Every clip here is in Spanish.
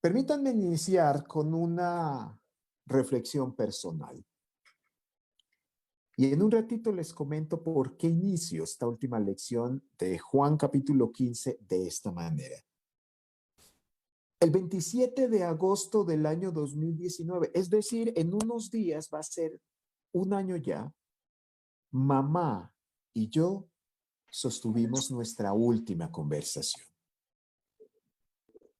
Permítanme iniciar con una reflexión personal. Y en un ratito les comento por qué inicio esta última lección de Juan capítulo 15 de esta manera. El 27 de agosto del año 2019, es decir, en unos días va a ser un año ya, mamá y yo sostuvimos nuestra última conversación.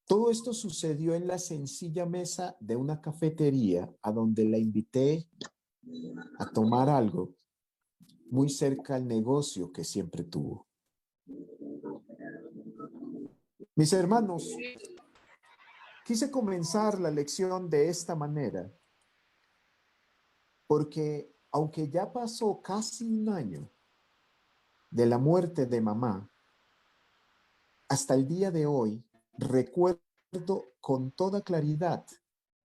Todo esto sucedió en la sencilla mesa de una cafetería a donde la invité a tomar algo muy cerca al negocio que siempre tuvo. Mis hermanos, quise comenzar la lección de esta manera porque aunque ya pasó casi un año de la muerte de mamá, hasta el día de hoy recuerdo con toda claridad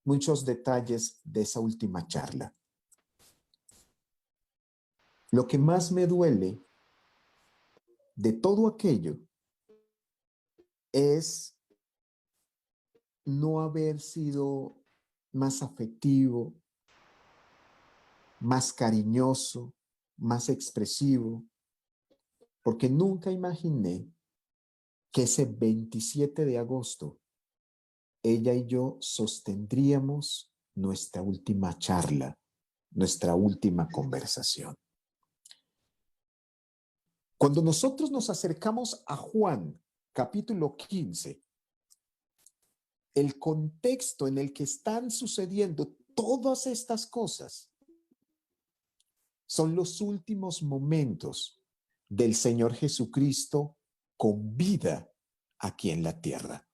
muchos detalles de esa última charla. Lo que más me duele de todo aquello es no haber sido más afectivo, más cariñoso, más expresivo, porque nunca imaginé que ese 27 de agosto ella y yo sostendríamos nuestra última charla, nuestra última conversación. Cuando nosotros nos acercamos a Juan, capítulo 15, el contexto en el que están sucediendo todas estas cosas son los últimos momentos del Señor Jesucristo con vida aquí en la tierra.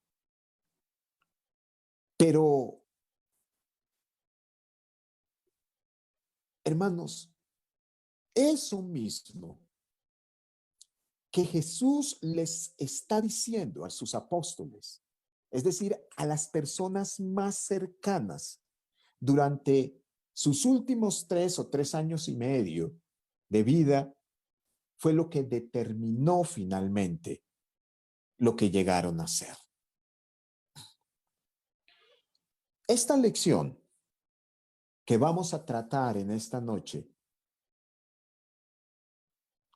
Pero, hermanos, eso mismo que Jesús les está diciendo a sus apóstoles, es decir, a las personas más cercanas durante sus últimos 3 años y medio de vida, fue lo que determinó finalmente lo que llegaron a ser. Esta lección que vamos a tratar en esta noche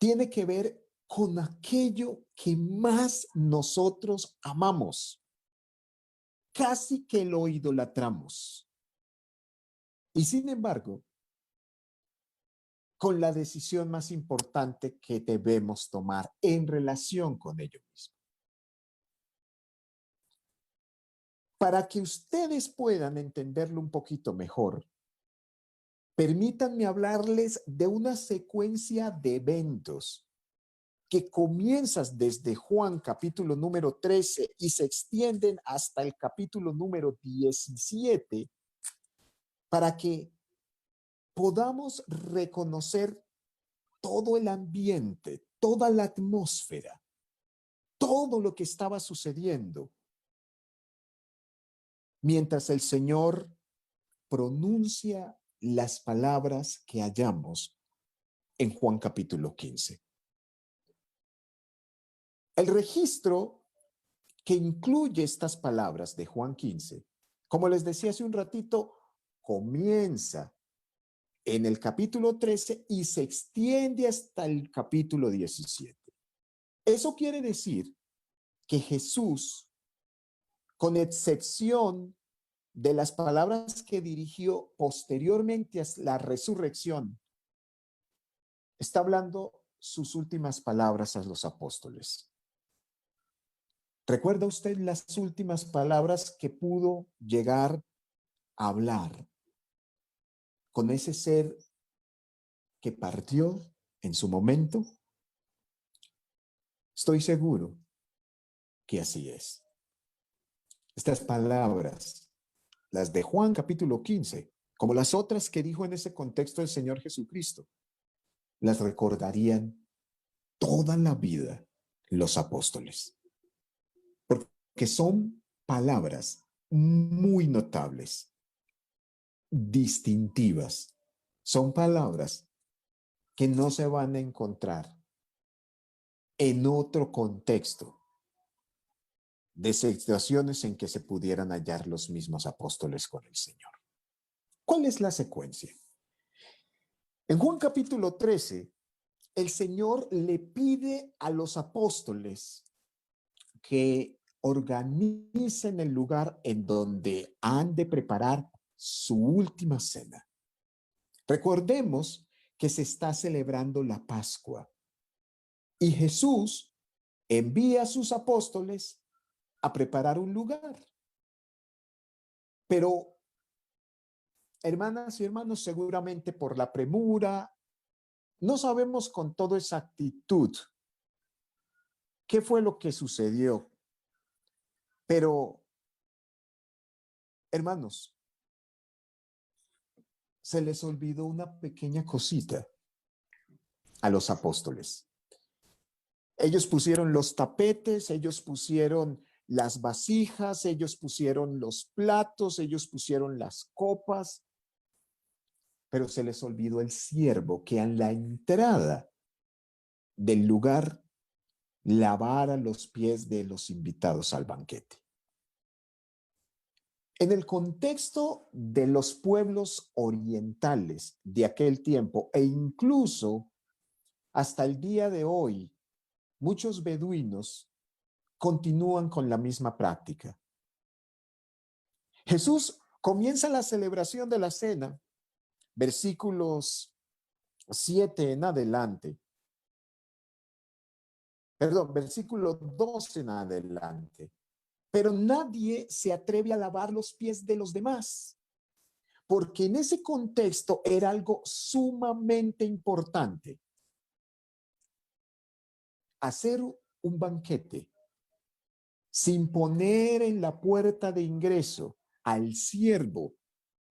tiene que ver con aquello que más nosotros amamos, casi que lo idolatramos. Y sin embargo, con la decisión más importante que debemos tomar en relación con ello mismo. Para que ustedes puedan entenderlo un poquito mejor, permítanme hablarles de una secuencia de eventos que comienzan desde Juan capítulo número 13 y se extienden hasta el capítulo número 17 para que podamos reconocer todo el ambiente, toda la atmósfera, todo lo que estaba sucediendo mientras el Señor pronuncia las palabras que hallamos en Juan capítulo 15. El registro que incluye estas palabras de Juan 15, como les decía hace un ratito, comienza en el capítulo 13 y se extiende hasta el capítulo 17. Eso quiere decir que Jesús, con excepción de las palabras que dirigió posteriormente a la resurrección, está hablando sus últimas palabras a los apóstoles. ¿Recuerda usted las últimas palabras que pudo llegar a hablar con ese ser que partió en su momento? Estoy seguro que así es. Estas palabras, las de Juan capítulo 15, como las otras que dijo en ese contexto el Señor Jesucristo, las recordarían toda la vida los apóstoles, porque son palabras muy notables, distintivas. Son palabras que no se van a encontrar en otro contexto de situaciones en que se pudieran hallar los mismos apóstoles con el Señor. ¿Cuál es la secuencia? En Juan capítulo 13, el Señor le pide a los apóstoles que organicen el lugar en donde han de preparar su última cena. Recordemos que se está celebrando la Pascua y Jesús envía a sus apóstoles a preparar un lugar. Pero, hermanas y hermanos, seguramente por la premura, no sabemos con toda exactitud qué fue lo que sucedió. Pero, hermanos, se les olvidó una pequeña cosita a los apóstoles. Ellos pusieron los tapetes, ellos pusieron las vasijas, ellos pusieron los platos, ellos pusieron las copas, pero se les olvidó el siervo que a la entrada del lugar lavara los pies de los invitados al banquete. En el contexto de los pueblos orientales de aquel tiempo e incluso hasta el día de hoy, muchos beduinos continúan con la misma práctica. Jesús comienza la celebración de la cena, versículos 7 en adelante, versículo 12 en adelante. Pero nadie se atreve a lavar los pies de los demás, porque en ese contexto era algo sumamente importante. Hacer un banquete sin poner en la puerta de ingreso al siervo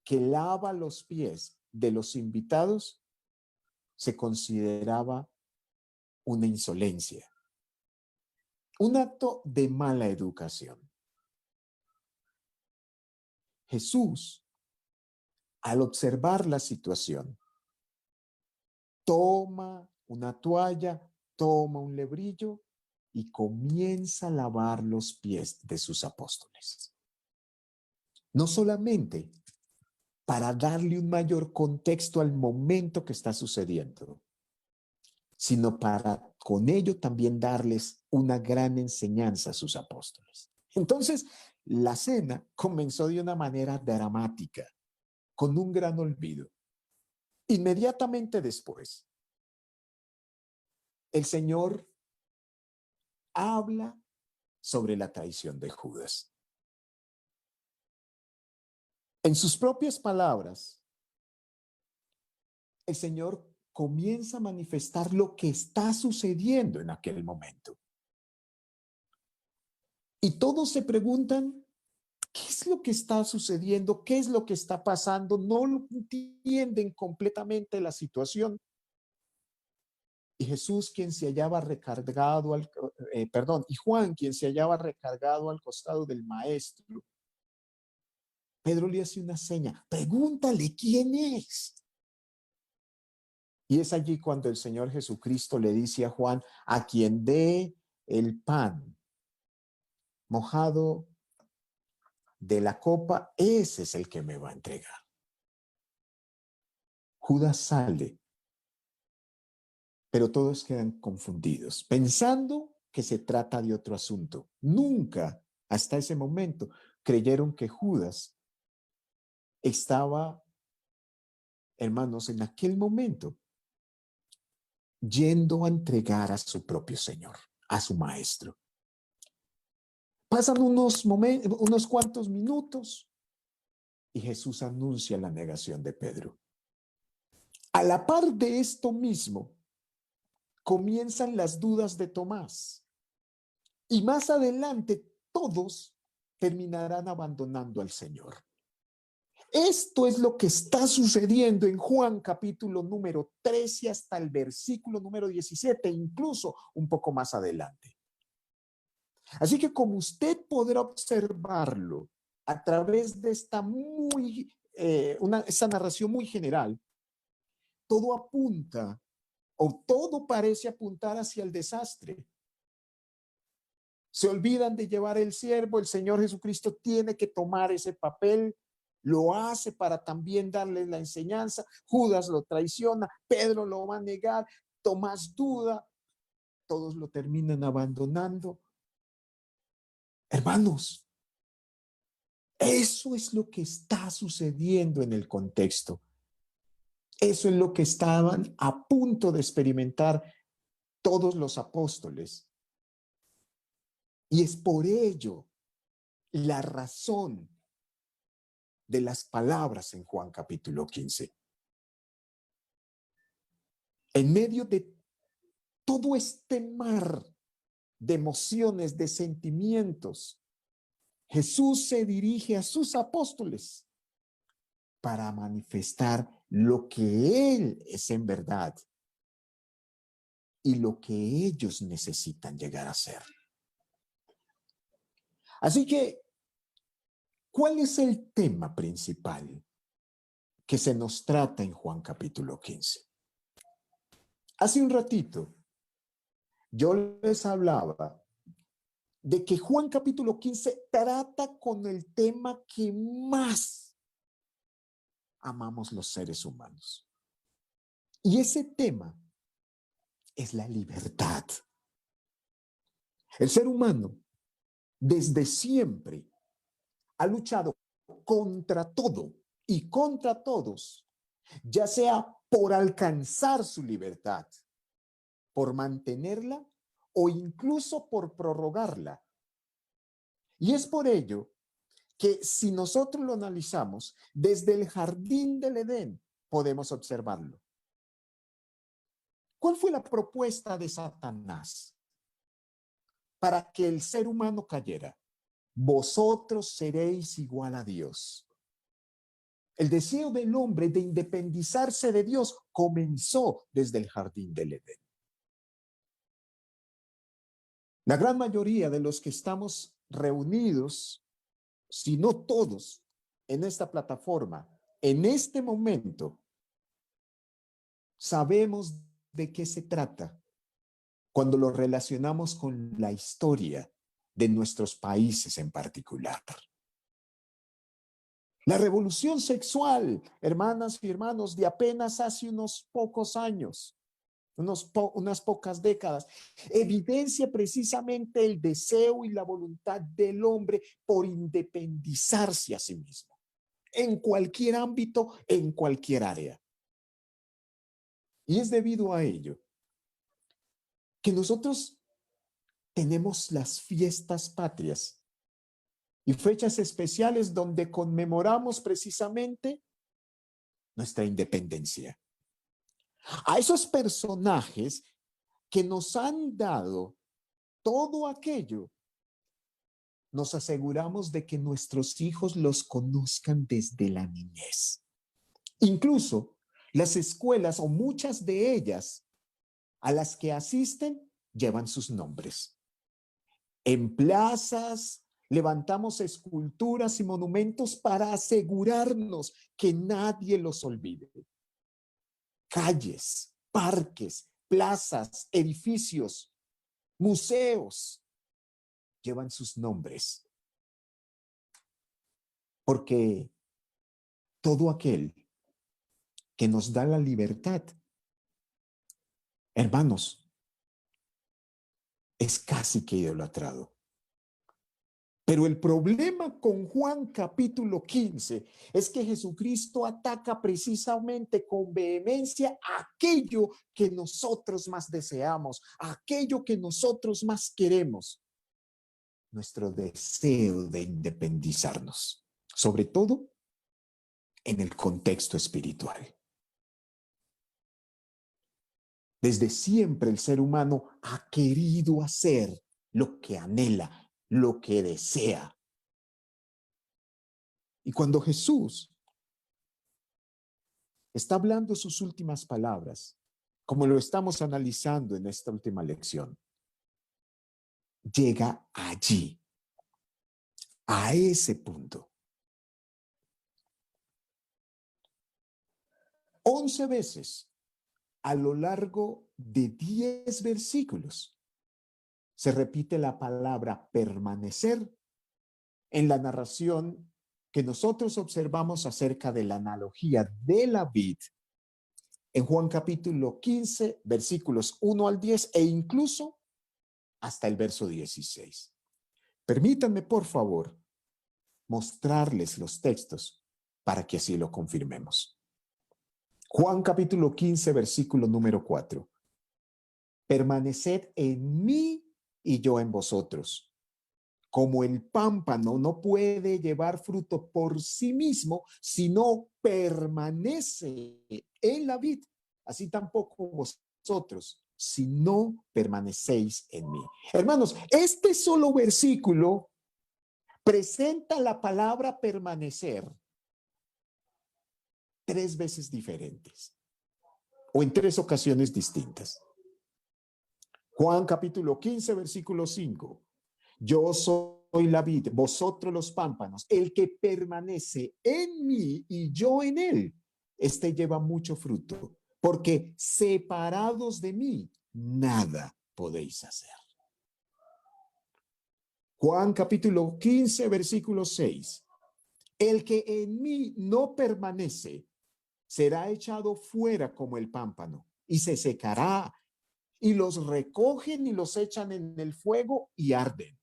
que lava los pies de los invitados se consideraba una insolencia, un acto de mala educación. Jesús, al observar la situación, toma una toalla, toma un lebrillo y comienza a lavar los pies de sus apóstoles. No solamente para darle un mayor contexto al momento que está sucediendo, sino para con ello también darles una gran enseñanza a sus apóstoles. Entonces, la cena comenzó de una manera dramática, con un gran olvido. Inmediatamente después, el Señor habla sobre la traición de Judas. En sus propias palabras, el Señor comienza a manifestar lo que está sucediendo en aquel momento. Y todos se preguntan, ¿qué es lo que está sucediendo? ¿Qué es lo que está pasando? No lo entienden completamente la situación. Y Jesús, quien se hallaba recargado, y Juan, quien se hallaba recargado al costado del maestro, Pedro le hace una seña, pregúntale quién es. Y es allí cuando el Señor Jesucristo le dice a Juan, a quien dé el pan mojado de la copa, ese es el que me va a entregar. Judas sale, pero todos quedan confundidos, pensando que se trata de otro asunto. Nunca, hasta ese momento, creyeron que Judas estaba, hermanos, en aquel momento, yendo a entregar a su propio Señor, a su maestro. Pasan unos cuantos minutos y Jesús anuncia la negación de Pedro. A la par de esto mismo, comienzan las dudas de Tomás. Y más adelante, todos terminarán abandonando al Señor. Esto es lo que está sucediendo en Juan capítulo número 13 hasta el versículo número 17, incluso un poco más adelante. Así que como usted podrá observarlo a través de esta narración muy general, todo apunta o todo parece apuntar hacia el desastre. Se olvidan de llevar el siervo. El Señor Jesucristo tiene que tomar ese papel. Lo hace para también darles la enseñanza. Judas lo traiciona, Pedro lo va a negar, Tomás duda, todos lo terminan abandonando. Hermanos, eso es lo que está sucediendo en el contexto. Eso es lo que estaban a punto de experimentar todos los apóstoles. Y es por ello la razón de las palabras en Juan capítulo 15. En medio de todo este mar de emociones, de sentimientos, Jesús se dirige a sus apóstoles para manifestar lo que Él es en verdad y lo que ellos necesitan llegar a ser. Así que, ¿cuál es el tema principal que se nos trata en Juan capítulo 15? Hace un ratito yo les hablaba de que Juan capítulo 15 trata con el tema que más amamos los seres humanos. Y ese tema es la libertad. El ser humano desde siempre ha luchado contra todo y contra todos, ya sea por alcanzar su libertad, por mantenerla o incluso por prorrogarla. Y es por ello que si nosotros lo analizamos desde el jardín del Edén, podemos observarlo. ¿Cuál fue la propuesta de Satanás para que el ser humano cayera? Vosotros seréis igual a Dios. El deseo del hombre de independizarse de Dios comenzó desde el jardín del Edén. La gran mayoría de los que estamos reunidos, si no todos, en esta plataforma, en este momento, sabemos de qué se trata cuando lo relacionamos con la historia de nuestros países en particular. La revolución sexual, hermanas y hermanos, de apenas hace unos pocos años, unas pocas décadas, evidencia precisamente el deseo y la voluntad del hombre por independizarse a sí mismo, en cualquier ámbito, en cualquier área. Y es debido a ello que nosotros tenemos las fiestas patrias y fechas especiales donde conmemoramos precisamente nuestra independencia. A esos personajes que nos han dado todo aquello, nos aseguramos de que nuestros hijos los conozcan desde la niñez. Incluso las escuelas o muchas de ellas a las que asisten llevan sus nombres. En plazas levantamos esculturas y monumentos para asegurarnos que nadie los olvide. Calles, parques, plazas, edificios, museos llevan sus nombres. Porque todo aquel que nos da la libertad, hermanos, es casi que idolatrado. Pero el problema con Juan capítulo 15 es que Jesucristo ataca precisamente con vehemencia aquello que nosotros más deseamos, aquello que nosotros más queremos, nuestro deseo de independizarnos, sobre todo en el contexto espiritual. Desde siempre el ser humano ha querido hacer lo que anhela, lo que desea. Y cuando Jesús está hablando sus últimas palabras, como lo estamos analizando en esta última lección, llega allí, a ese punto. 11 veces a lo largo de 10 versículos se repite la palabra permanecer en la narración que nosotros observamos acerca de la analogía de la vid en Juan capítulo 15, versículos 1 al 10 e incluso hasta el verso 16. Permítanme, por favor, mostrarles los textos para que así lo confirmemos. Juan capítulo 15, versículo número 4. Permaneced en mí y yo en vosotros. Como el pámpano no puede llevar fruto por sí mismo, sino permanece en la vid, así tampoco vosotros, si no permanecéis en mí. Hermanos, este solo versículo presenta la palabra permanecer 3 veces diferentes o en 3 ocasiones distintas. Juan capítulo 15, versículo 5. Yo soy la vid, vosotros los pámpanos. El que permanece en mí y yo en él, este lleva mucho fruto, porque separados de mí, nada podéis hacer. Juan capítulo 15, versículo 6. El que en mí no permanece, será echado fuera como el pámpano y se secará, y los recogen y los echan en el fuego y arden.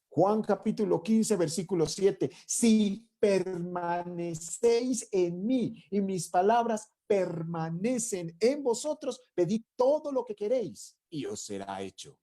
Juan capítulo 15, versículo 7. Si permanecéis en mí y mis palabras permanecen en vosotros, pedid todo lo que queréis y os será hecho.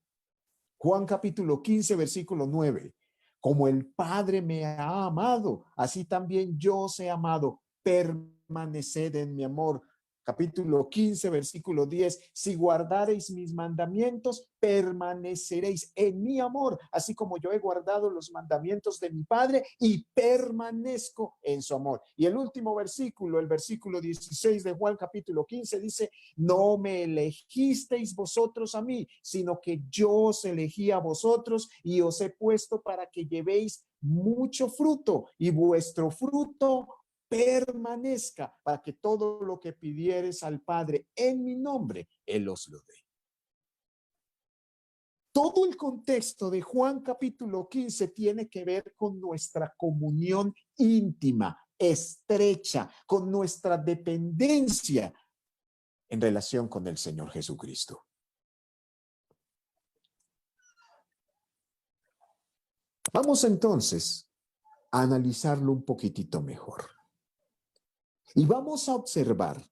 Juan capítulo 15, versículo 9. Como el Padre me ha amado, así también yo os he amado. Permaneced en mi amor. Capítulo 15, versículo 10. Si guardareis mis mandamientos, permaneceréis en mi amor, así como yo he guardado los mandamientos de mi Padre y permanezco en su amor. Y el último versículo, el versículo 16 de Juan capítulo 15 dice: no me elegisteis vosotros a mí, sino que yo os elegí a vosotros y os he puesto para que llevéis mucho fruto y vuestro fruto permanezca, para que todo lo que pidieres al Padre en mi nombre, Él os lo dé. Todo el contexto de Juan capítulo 15 tiene que ver con nuestra comunión íntima, estrecha, con nuestra dependencia en relación con el Señor Jesucristo. Vamos entonces a analizarlo un poquitito mejor. Y vamos a observar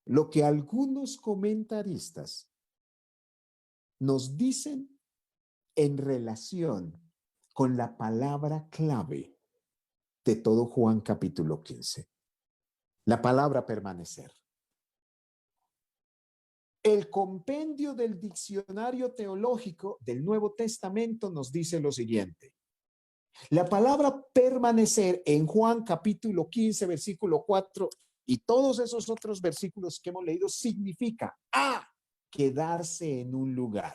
lo que algunos comentaristas nos dicen en relación con la palabra clave de todo Juan capítulo 15. La palabra permanecer. El compendio del diccionario teológico del Nuevo Testamento nos dice lo siguiente. La palabra permanecer en Juan capítulo 15, versículo 4 y todos esos otros versículos que hemos leído significa quedarse en un lugar.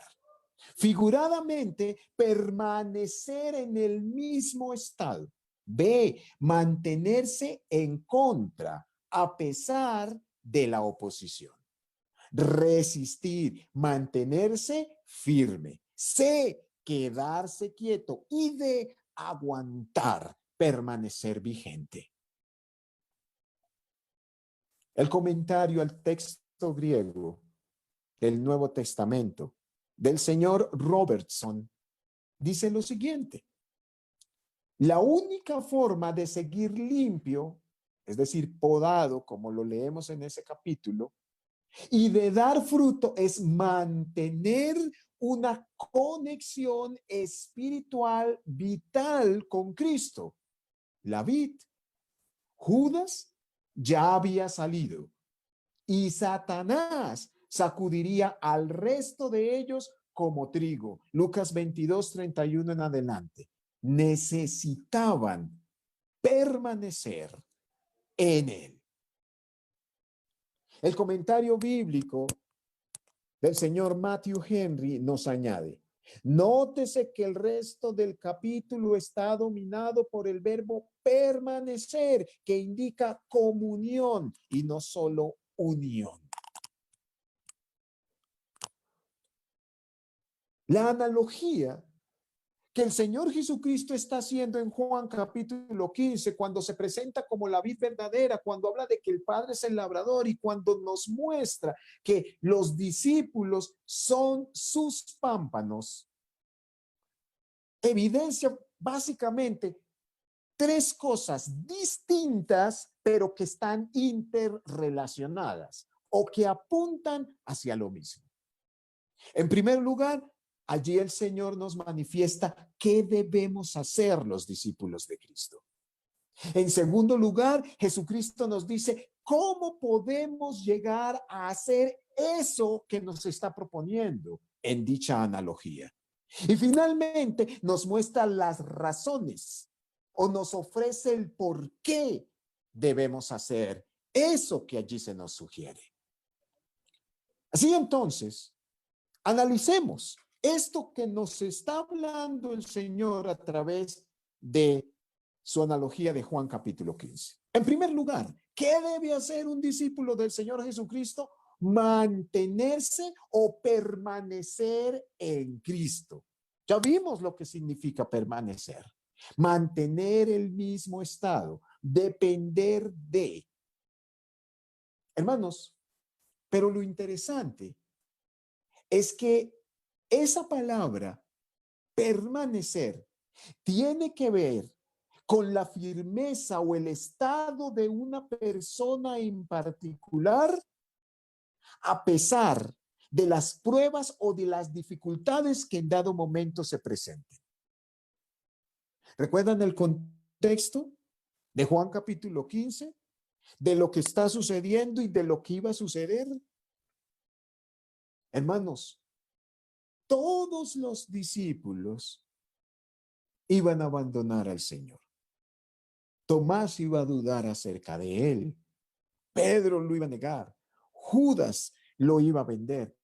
Figuradamente, permanecer en el mismo estado. B, mantenerse en contra a pesar de la oposición. Resistir, mantenerse firme. C, quedarse quieto. Y D, aguantar, permanecer vigente. El comentario al texto griego del Nuevo Testamento del señor Robertson dice lo siguiente: la única forma de seguir limpio, es decir, podado, como lo leemos en ese capítulo, y de dar fruto es mantener una conexión espiritual vital con Cristo. La vid, Judas ya había salido y Satanás sacudiría al resto de ellos como trigo. Lucas 22:31 en adelante. Necesitaban permanecer en él. El comentario bíblico del señor Matthew Henry nos añade: nótese que el resto del capítulo está dominado por el verbo permanecer, que indica comunión y no solo unión. La analogía que el Señor Jesucristo está haciendo en Juan capítulo 15, cuando se presenta como la vid verdadera, cuando habla de que el Padre es el labrador y cuando nos muestra que los discípulos son sus pámpanos, evidencia básicamente tres cosas distintas, pero que están interrelacionadas o que apuntan hacia lo mismo. En primer lugar, allí el Señor nos manifiesta qué debemos hacer los discípulos de Cristo. En segundo lugar, Jesucristo nos dice cómo podemos llegar a hacer eso que nos está proponiendo en dicha analogía. Y finalmente nos muestra las razones o nos ofrece el por qué debemos hacer eso que allí se nos sugiere. Así entonces, analicemos esto que nos está hablando el Señor a través de su analogía de Juan capítulo 15. En primer lugar, ¿qué debe hacer un discípulo del Señor Jesucristo? Mantenerse o permanecer en Cristo. Ya vimos lo que significa permanecer. Mantener el mismo estado, depender de. Hermanos, pero lo interesante es que esa palabra permanecer tiene que ver con la firmeza o el estado de una persona en particular a pesar de las pruebas o de las dificultades que en dado momento se presenten. ¿Recuerdan el contexto de Juan capítulo 15? De lo que está sucediendo y de lo que iba a suceder. Hermanos, todos los discípulos iban a abandonar al Señor. Tomás iba a dudar acerca de él. Pedro lo iba a negar. Judas lo iba a vender.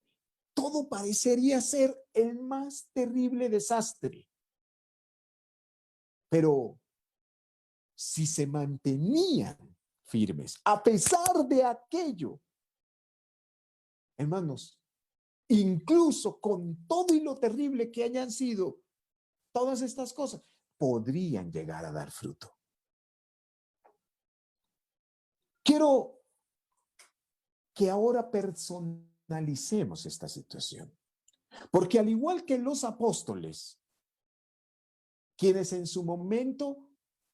Todo parecería ser el más terrible desastre. Pero si se mantenían firmes, a pesar de aquello, hermanos, incluso con todo y lo terrible que hayan sido todas estas cosas, podrían llegar a dar fruto. Quiero que ahora personalicemos esta situación, porque al igual que los apóstoles, quienes en su momento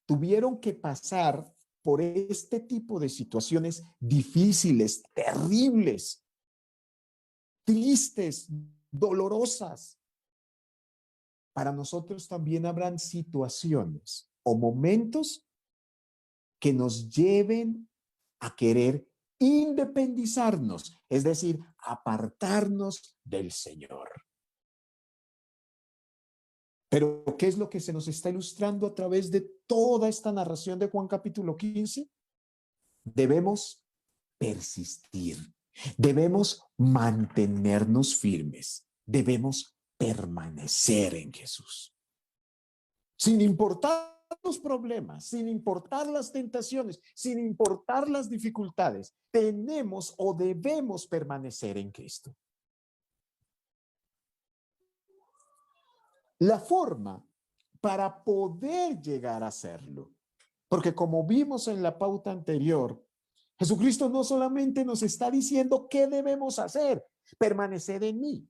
tuvieron que pasar por este tipo de situaciones difíciles, terribles, tristes, dolorosas, para nosotros también habrán situaciones o momentos que nos lleven a querer independizarnos, es decir, apartarnos del Señor. Pero, ¿qué es lo que se nos está ilustrando a través de toda esta narración de Juan capítulo 15? Debemos persistir, debemos mantenernos firmes, debemos permanecer en Jesús. Sin importar los problemas, sin importar las tentaciones, sin importar las dificultades, tenemos o debemos permanecer en Cristo. La forma para poder llegar a hacerlo, porque como vimos en la pauta anterior, Jesucristo no solamente nos está diciendo qué debemos hacer, permanecer en mí,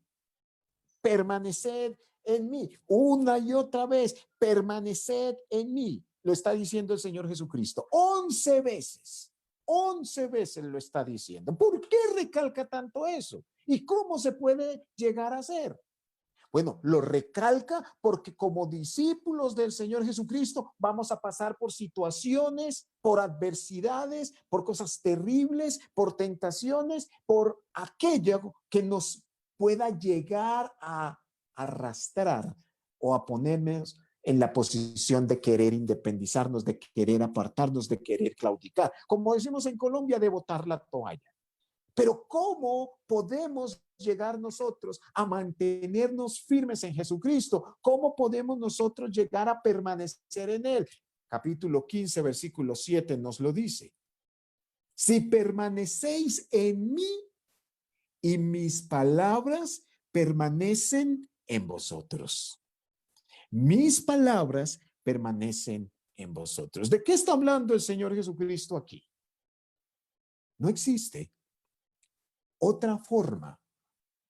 permanecer en mí, una y otra vez, permaneced en mí, lo está diciendo el Señor Jesucristo, 11 veces. 11 veces lo está diciendo. ¿Por qué recalca tanto eso? ¿Y cómo se puede llegar a hacer? Bueno, lo recalca porque como discípulos del Señor Jesucristo vamos a pasar por situaciones, por adversidades, por cosas terribles, por tentaciones, por aquello que nos pueda llegar a arrastrar o a ponernos en la posición de querer independizarnos, de querer apartarnos, de querer claudicar. Como decimos en Colombia, de botar la toalla. Pero ¿cómo podemos llegar nosotros a mantenernos firmes en Jesucristo? ¿Cómo podemos nosotros llegar a permanecer en Él? Capítulo 15, versículo 7 nos lo dice. Si permanecéis en mí y mis palabras permanecen en vosotros. Mis palabras permanecen en vosotros. ¿De qué está hablando el Señor Jesucristo aquí? No existe otra forma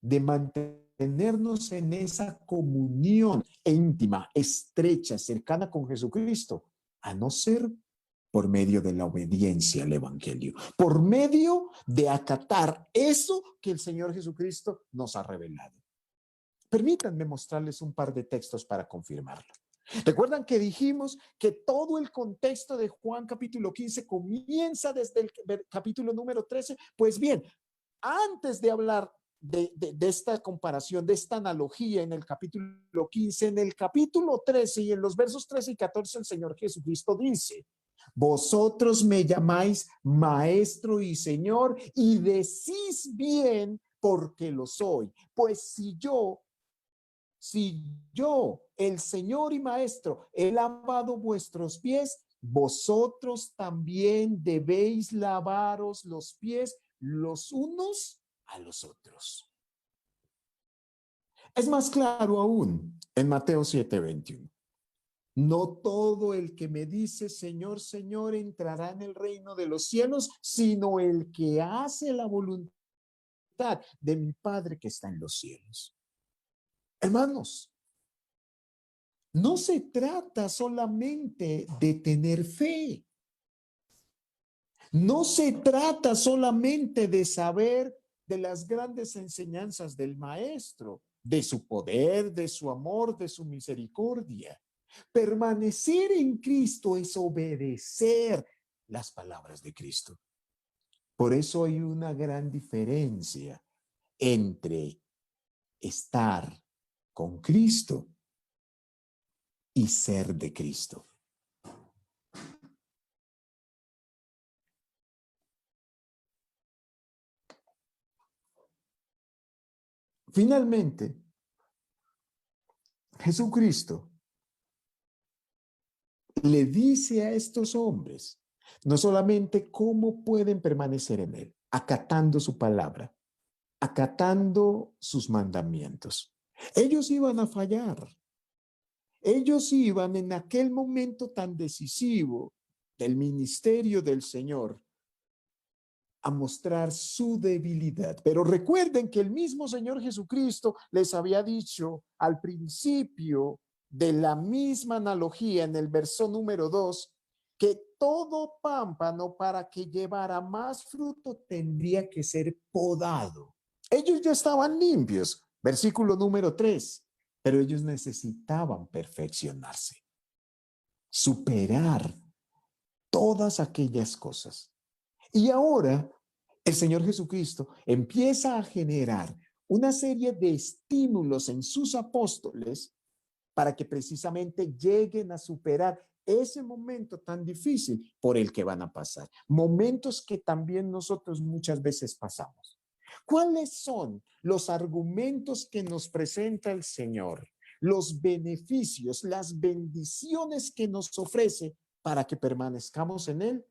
de mantenernos en esa comunión íntima, estrecha, cercana con Jesucristo, a no ser por medio de la obediencia al Evangelio, por medio de acatar eso que el Señor Jesucristo nos ha revelado. Permítanme mostrarles un par de textos para confirmarlo. ¿Recuerdan que dijimos que todo el contexto de Juan capítulo 15 comienza desde el capítulo número 13? Pues bien, antes de hablar de esta comparación, de esta analogía en el capítulo 15, en el capítulo 13 y en los versos 13 y 14, el Señor Jesucristo dice: vosotros me llamáis maestro y señor y decís bien porque lo soy. Pues si yo, el Señor y Maestro, he lavado vuestros pies, vosotros también debéis lavaros los pies los unos a los otros. Es más claro aún en Mateo 7:21. No todo el que me dice Señor, Señor entrará en el reino de los cielos, sino el que hace la voluntad de mi Padre que está en los cielos. Hermanos, no se trata solamente de tener fe. No se trata solamente de saber de las grandes enseñanzas del Maestro, de su poder, de su amor, de su misericordia. Permanecer en Cristo es obedecer las palabras de Cristo. Por eso hay una gran diferencia entre estar con Cristo y ser de Cristo. Finalmente, Jesucristo le dice a estos hombres no solamente cómo pueden permanecer en él, acatando su palabra, acatando sus mandamientos. Ellos iban a fallar. Ellos iban en aquel momento tan decisivo del ministerio del Señor a mostrar su debilidad. Pero recuerden que el mismo Señor Jesucristo les había dicho al principio de la misma analogía en el verso número 2, que todo pámpano para que llevara más fruto tendría que ser podado. Ellos ya estaban limpios, versículo número 3, pero ellos necesitaban perfeccionarse, superar todas aquellas cosas. Y ahora el Señor Jesucristo empieza a generar una serie de estímulos en sus apóstoles para que precisamente lleguen a superar ese momento tan difícil por el que van a pasar. Momentos que también nosotros muchas veces pasamos. ¿Cuáles son los argumentos que nos presenta el Señor? Los beneficios, las bendiciones que nos ofrece para que permanezcamos en Él.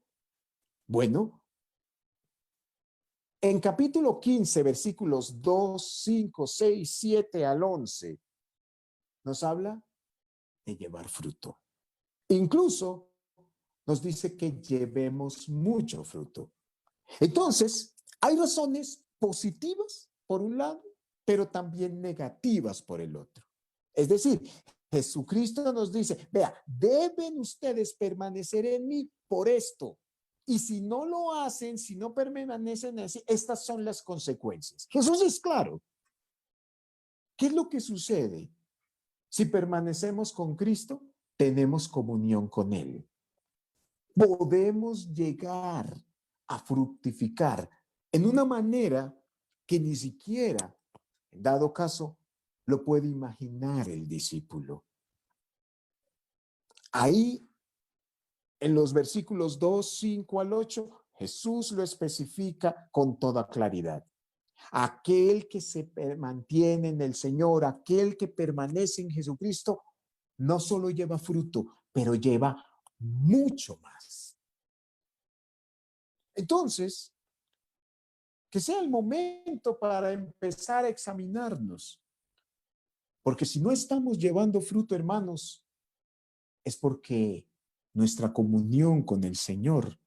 Bueno, en capítulo 15, versículos 2, 5, 6, 7 al 11, nos habla de llevar fruto. Incluso nos dice que llevemos mucho fruto. Entonces, hay razones positivas por un lado, pero también negativas por el otro. Es decir, Jesucristo nos dice, vea, deben ustedes permanecer en mí por esto. Y si no lo hacen, si no permanecen así, estas son las consecuencias. Jesús es claro. ¿Qué es lo que sucede? Si permanecemos con Cristo, tenemos comunión con Él. Podemos llegar a fructificar en una manera que ni siquiera, en dado caso, lo puede imaginar el discípulo. Ahí, en los versículos 2, 5 al 8, Jesús lo especifica con toda claridad. Aquel que se mantiene en el Señor, aquel que permanece en Jesucristo, no solo lleva fruto, pero lleva mucho más. Entonces, que sea el momento para empezar a examinarnos. Porque si no estamos llevando fruto, hermanos, es porque nuestra comunión con el Señor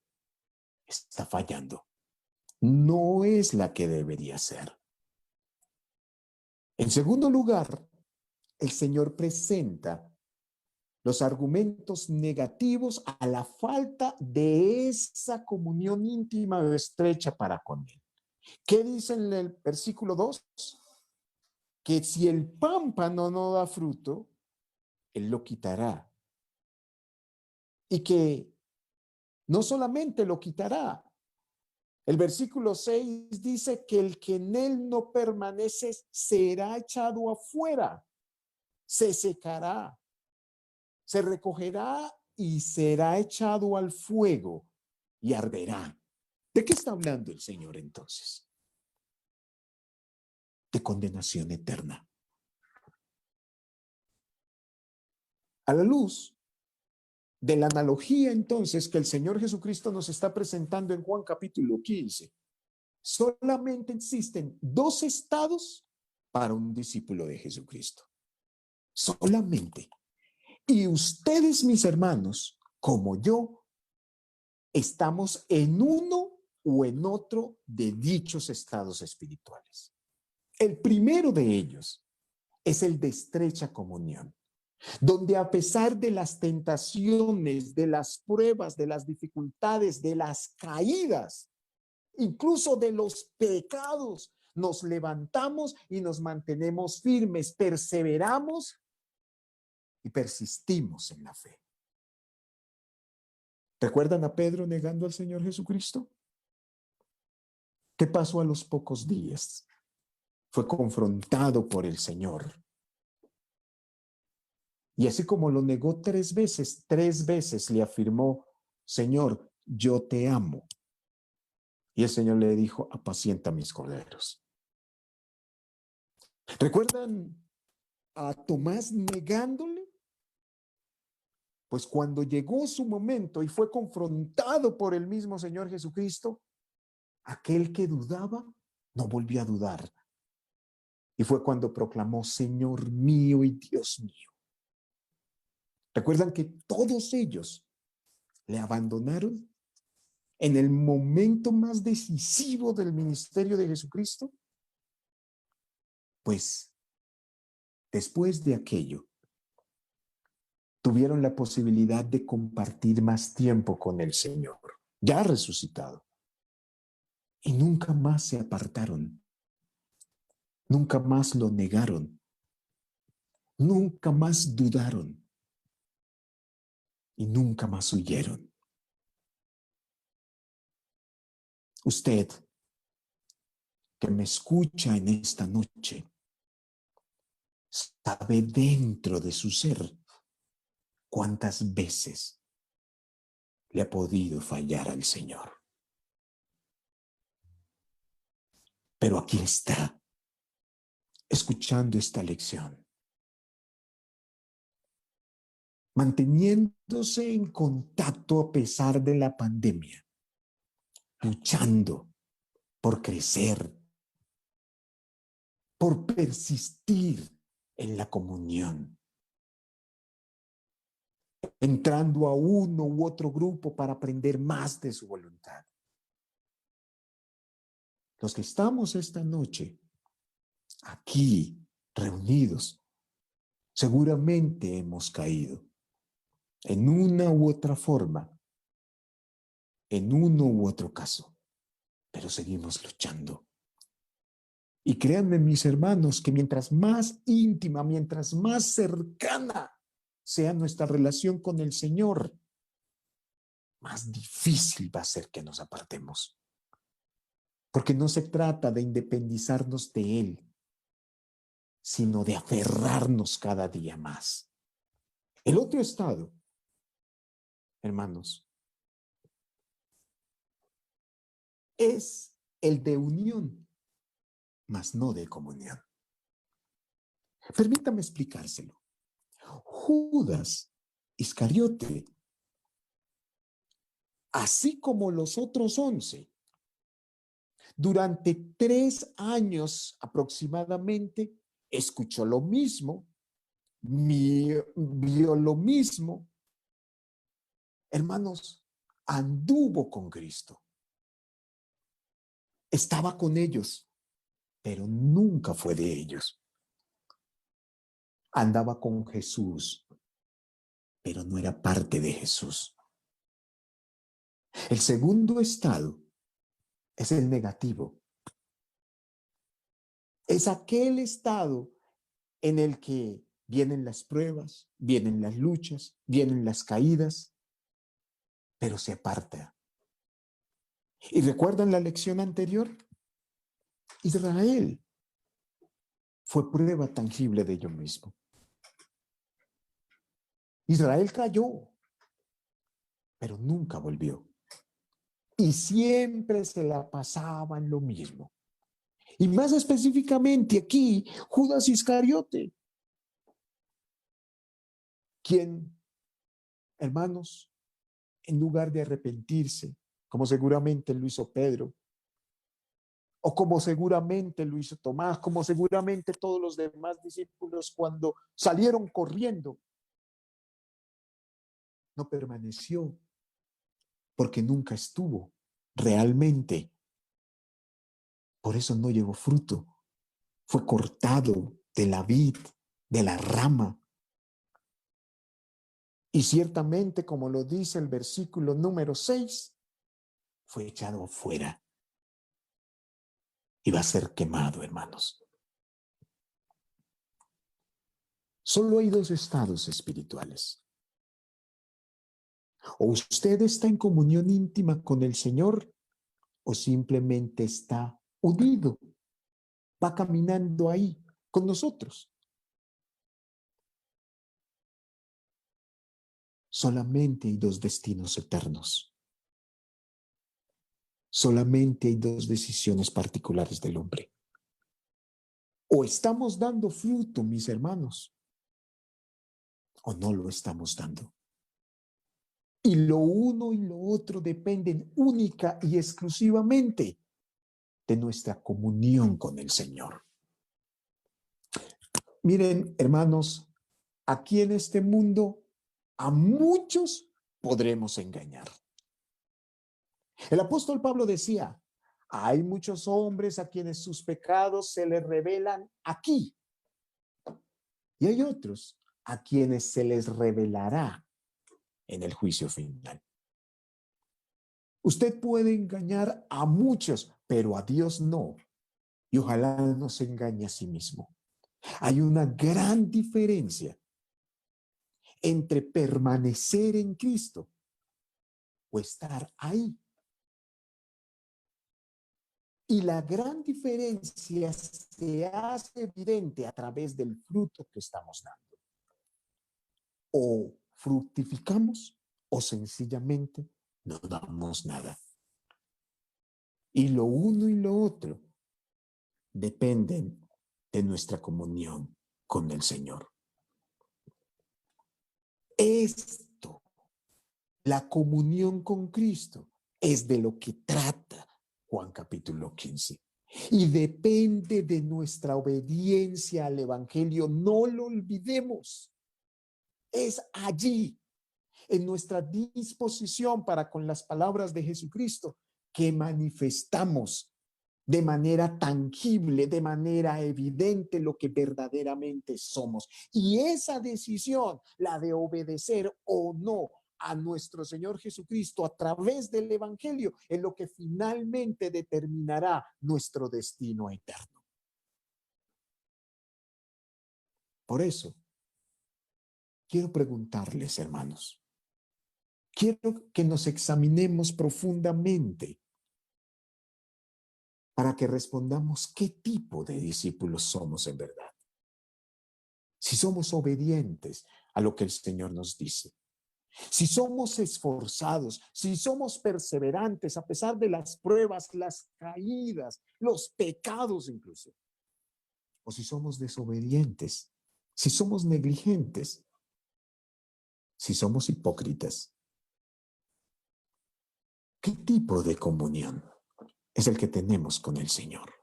está fallando. No es la que debería ser. En segundo lugar, el Señor presenta los argumentos negativos a la falta de esa comunión íntima o estrecha para con Él. ¿Qué dice en el versículo 2? Que si el pámpano no da fruto, Él lo quitará. Y que no solamente lo quitará. El versículo 6 dice que el que en Él no permanece será echado afuera, se secará, se recogerá y será echado al fuego y arderá. ¿De qué está hablando el Señor entonces? De condenación eterna. A la luz de la analogía entonces que el Señor Jesucristo nos está presentando en Juan capítulo 15, solamente existen dos estados para un discípulo de Jesucristo. Solamente. Y ustedes, mis hermanos, como yo, estamos en uno o en otro de dichos estados espirituales. El primero de ellos es el de estrecha comunión, donde a pesar de las tentaciones, de las pruebas, de las dificultades, de las caídas, incluso de los pecados, nos levantamos y nos mantenemos firmes, perseveramos y persistimos en la fe. ¿Recuerdan a Pedro negando al Señor Jesucristo? ¿Qué pasó a los pocos días? Fue confrontado por el Señor. Y así como lo negó tres veces le afirmó, Señor, yo te amo. Y el Señor le dijo, apacienta mis corderos. ¿Recuerdan a Tomás negándole? Pues cuando llegó su momento y fue confrontado por el mismo Señor Jesucristo, aquel que dudaba no volvió a dudar. Y fue cuando proclamó, Señor mío y Dios mío. ¿Recuerdan que todos ellos le abandonaron en el momento más decisivo del ministerio de Jesucristo? Pues después de aquello, tuvieron la posibilidad de compartir más tiempo con el Señor, ya resucitado. Y nunca más se apartaron, nunca más lo negaron, nunca más dudaron y nunca más huyeron. Usted que me escucha en esta noche, sabe dentro de su ser cuántas veces le ha podido fallar al Señor. Pero aquí está, escuchando esta lección, manteniéndose en contacto a pesar de la pandemia, luchando por crecer, por persistir en la comunión, entrando a uno u otro grupo para aprender más de su voluntad. Los que estamos esta noche aquí reunidos, seguramente hemos caído en una u otra forma, en uno u otro caso, pero seguimos luchando. Y créanme, mis hermanos, que mientras más íntima, mientras más cercana sea nuestra relación con el Señor, más difícil va a ser que nos apartemos. Porque no se trata de independizarnos de Él, sino de aferrarnos cada día más. El otro estado, hermanos, es el de unión, mas no de comunión. Permítame explicárselo. Judas Iscariote, así como los otros 11, durante 3 años aproximadamente, escuchó lo mismo, vio lo mismo. Hermanos, anduvo con Cristo. Estaba con ellos, pero nunca fue de ellos. Andaba con Jesús, pero no era parte de Jesús. El segundo estado es el negativo. Es aquel estado en el que vienen las pruebas, vienen las luchas, vienen las caídas, pero se aparta. ¿Y recuerdan la lección anterior? Israel fue prueba tangible de ello mismo. Israel cayó, pero nunca volvió. Y siempre se la pasaban lo mismo. Y más específicamente aquí, Judas Iscariote, quien, hermanos, en lugar de arrepentirse, como seguramente lo hizo Pedro, o como seguramente lo hizo Tomás, como seguramente todos los demás discípulos cuando salieron corriendo, no permaneció porque nunca estuvo realmente. Por eso no llevó fruto. Fue cortado de la vid, de la rama. Y ciertamente, como lo dice el versículo número 6, fue echado afuera y va a ser quemado, hermanos. Solo hay dos estados espirituales. O usted está en comunión íntima con el Señor o simplemente está unido, va caminando ahí con nosotros. Solamente hay dos destinos eternos. Solamente hay dos decisiones particulares del hombre. O estamos dando fruto, mis hermanos, o no lo estamos dando. Y lo uno y lo otro dependen única y exclusivamente de nuestra comunión con el Señor. Miren, hermanos, aquí en este mundo a muchos podremos engañar. El apóstol Pablo decía, hay muchos hombres a quienes sus pecados se les revelan aquí. Y hay otros a quienes se les revelará en el juicio final. Usted puede engañar a muchos, pero a Dios no. Y ojalá no se engañe a sí mismo. Hay una gran diferencia entre permanecer en Cristo o estar ahí. Y la gran diferencia se hace evidente a través del fruto que estamos dando. O fructificamos o sencillamente no damos nada. Y lo uno y lo otro dependen de nuestra comunión con el Señor. Esto, la comunión con Cristo, es de lo que trata Juan capítulo 15. Y depende de nuestra obediencia al Evangelio. No lo olvidemos. Es allí, en nuestra disposición para con las palabras de Jesucristo, que manifestamos de manera tangible, de manera evidente lo que verdaderamente somos. Y esa decisión, la de obedecer o no a nuestro Señor Jesucristo a través del Evangelio, es lo que finalmente determinará nuestro destino eterno. Por eso, quiero preguntarles, hermanos, quiero que nos examinemos profundamente para que respondamos qué tipo de discípulos somos en verdad. Si somos obedientes a lo que el Señor nos dice, si somos esforzados, si somos perseverantes a pesar de las pruebas, las caídas, los pecados incluso, o si somos desobedientes, si somos negligentes, si somos hipócritas. ¿Qué tipo de comunión es el que tenemos con el Señor?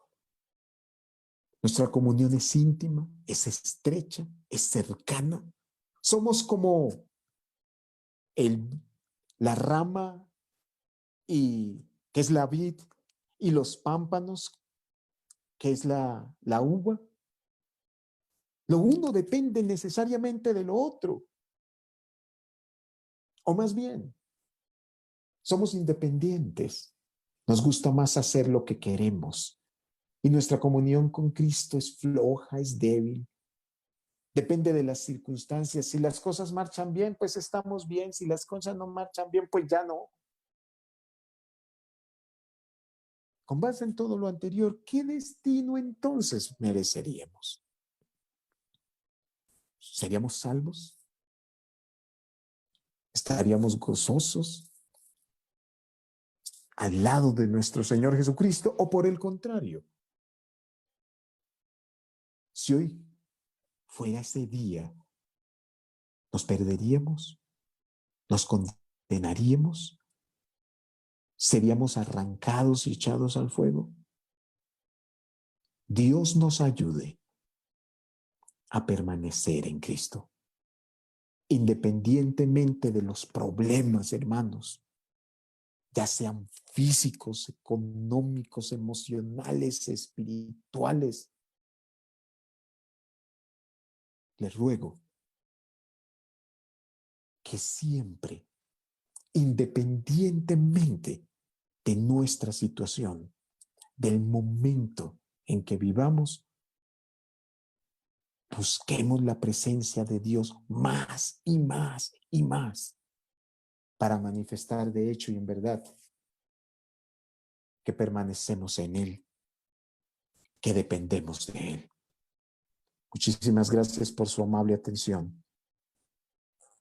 Nuestra comunión es íntima, es estrecha, es cercana. Somos como el, la rama y que es la vid y los pámpanos que es la uva. Lo uno depende necesariamente de lo otro. O más bien, somos independientes. Nos gusta más hacer lo que queremos. Y nuestra comunión con Cristo es floja, es débil. Depende de las circunstancias. Si las cosas marchan bien, pues estamos bien. Si las cosas no marchan bien, pues ya no. Con base en todo lo anterior, ¿qué destino entonces mereceríamos? ¿Seríamos salvos? ¿Estaríamos gozosos al lado de nuestro Señor Jesucristo? ¿O por el contrario, si hoy fuera ese día, nos perderíamos? ¿Nos condenaríamos? ¿Seríamos arrancados y echados al fuego? Dios nos ayude a permanecer en Cristo, independientemente de los problemas, hermanos, ya sean físicos, económicos, emocionales, espirituales. Les ruego que siempre, independientemente de nuestra situación, del momento en que vivamos, busquemos la presencia de Dios más y más y más para manifestar de hecho y en verdad que permanecemos en Él, que dependemos de Él. Muchísimas gracias por su amable atención.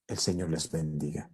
El Señor les bendiga.